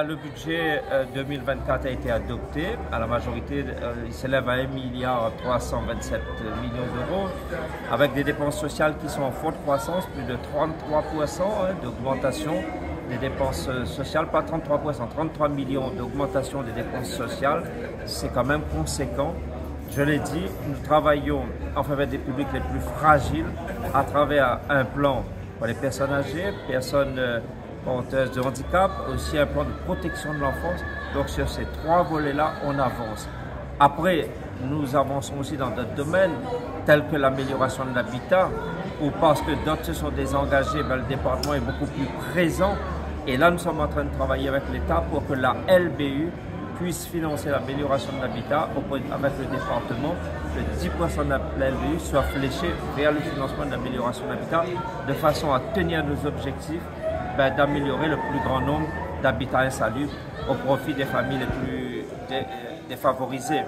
Le budget 2024 a été adopté à la majorité, il s'élève à 1,327 milliard d'euros, avec des dépenses sociales qui sont en forte croissance, plus de 33% d'augmentation des dépenses sociales, pas 33%, 33 millions d'augmentation des dépenses sociales, c'est quand même conséquent. Je l'ai dit, nous travaillons en faveur des publics les plus fragiles à travers un plan pour les personnes âgées, personnes porteuses de handicap, aussi un plan de protection de l'enfance. Donc sur ces trois volets-là, on avance. Après, nous avançons aussi dans d'autres domaines, tels que l'amélioration de l'habitat, ou parce que d'autres se sont désengagés, le département est beaucoup plus présent. Et là, nous sommes en train de travailler avec l'État pour que la LBU puisse financer l'amélioration de l'habitat avec le département. Que 10% de la LBU soit fléché vers le financement de l'amélioration de l'habitat, de façon à tenir nos objectifs d'améliorer le plus grand nombre d'habitats insalubres au profit des familles les plus défavorisées.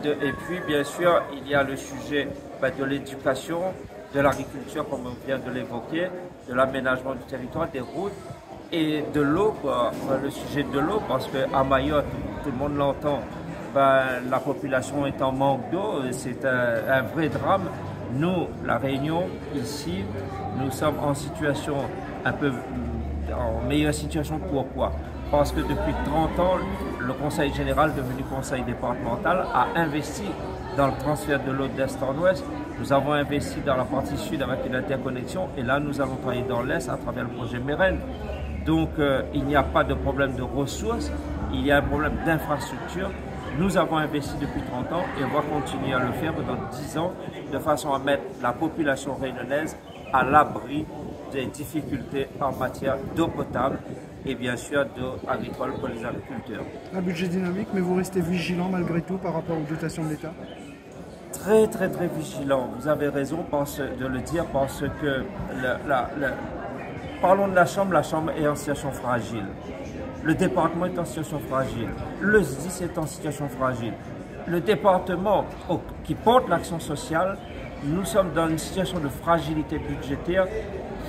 Et puis, bien sûr, il y a le sujet de l'éducation, de l'agriculture, comme on vient de l'évoquer, de l'aménagement du territoire, des routes et de l'eau, le sujet de l'eau, parce qu'à Mayotte, tout le monde l'entend, la population est en manque d'eau, c'est un vrai drame. Nous, la Réunion, ici, nous sommes en situation un peu en meilleure situation. Pourquoi? Parce que depuis 30 ans, le Conseil général, devenu Conseil départemental, a investi dans le transfert de l'eau d'est en ouest. Nous avons investi dans la partie sud avec une interconnexion et là, nous allons travailler dans l'est à travers le projet Meren. Donc, il n'y a pas de problème de ressources, il y a un problème d'infrastructure. Nous avons investi depuis 30 ans et on va continuer à le faire pendant 10 ans de façon à mettre la population réunionnaise à l'abri des difficultés en matière d'eau potable et bien sûr d'eau agricole pour les agriculteurs. Un budget dynamique, mais vous restez vigilant malgré tout par rapport aux dotations de l'État? Très vigilant. Vous avez raison de le dire parce que parlons de la Chambre est en situation fragile. Le département est en situation fragile. Le SDIS est en situation fragile. Le département qui porte l'action sociale, nous sommes dans une situation de fragilité budgétaire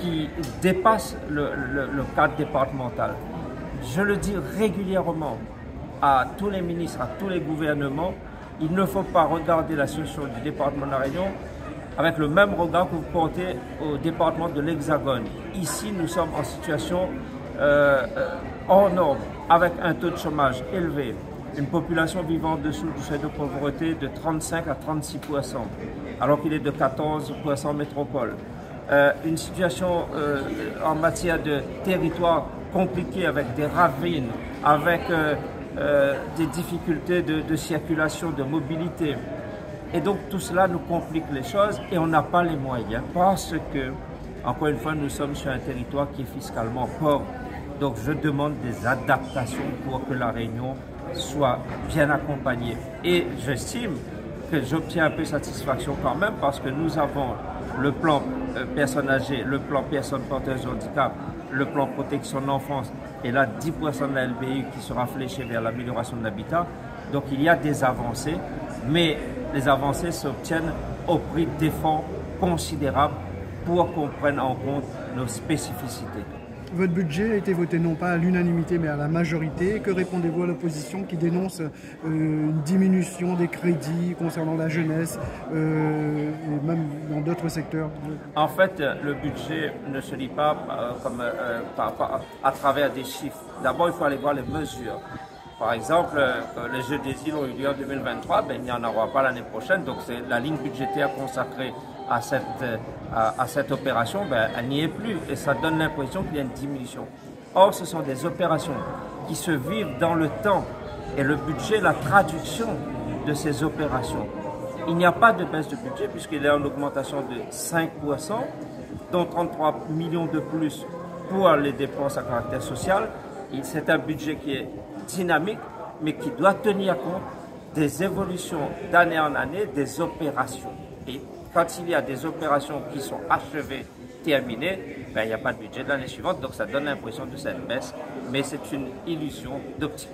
qui dépasse le cadre départemental. Je le dis régulièrement à tous les ministres, à tous les gouvernements, il ne faut pas regarder la situation du département de la Réunion avec le même regard que vous portez au département de l'Hexagone. Ici, nous sommes en situation hors norme, avec un taux de chômage élevé, une population vivant en dessous du seuil de pauvreté de 35 à 36%, alors qu'il est de 14% en métropole. Une situation en matière de territoire compliquée avec des ravines, avec des difficultés de circulation, de mobilité. Et donc tout cela nous complique les choses et on n'a pas les moyens parce que, encore une fois, nous sommes sur un territoire qui est fiscalement pauvre. Donc je demande des adaptations pour que la Réunion soit bien accompagnée. Et j'estime que j'obtiens un peu de satisfaction quand même parce que nous avons le plan personnes âgées, le plan personnes porteuses de handicap, le plan protection de l'enfance et là 10% de la LBU qui sera fléché vers l'amélioration de l'habitat. Donc il y a des avancées, mais les avancées s'obtiennent au prix d'efforts considérables pour qu'on prenne en compte nos spécificités. Votre budget a été voté non pas à l'unanimité mais à la majorité. Que répondez-vous à l'opposition qui dénonce une diminution des crédits concernant la jeunesse et même dans d'autres secteurs? En fait, le budget ne se lit pas à travers des chiffres. D'abord, il faut aller voir les mesures. Par exemple, les Jeux des îles ont eu lieu en 2023, il n'y en aura pas l'année prochaine, donc c'est la ligne budgétaire consacrée à cette opération, elle n'y est plus et ça donne l'impression qu'il y a une diminution. Or, ce sont des opérations qui se vivent dans le temps et le budget est la traduction de ces opérations. Il n'y a pas de baisse de budget puisqu'il est en augmentation de 5%, dont 33 millions de plus pour les dépenses à caractère social. C'est un budget qui est dynamique, mais qui doit tenir compte des évolutions d'année en année des opérations. Et quand il y a des opérations qui sont achevées, terminées, il n'y a pas de budget de l'année suivante, donc ça donne l'impression de cette baisse, mais c'est une illusion d'optique.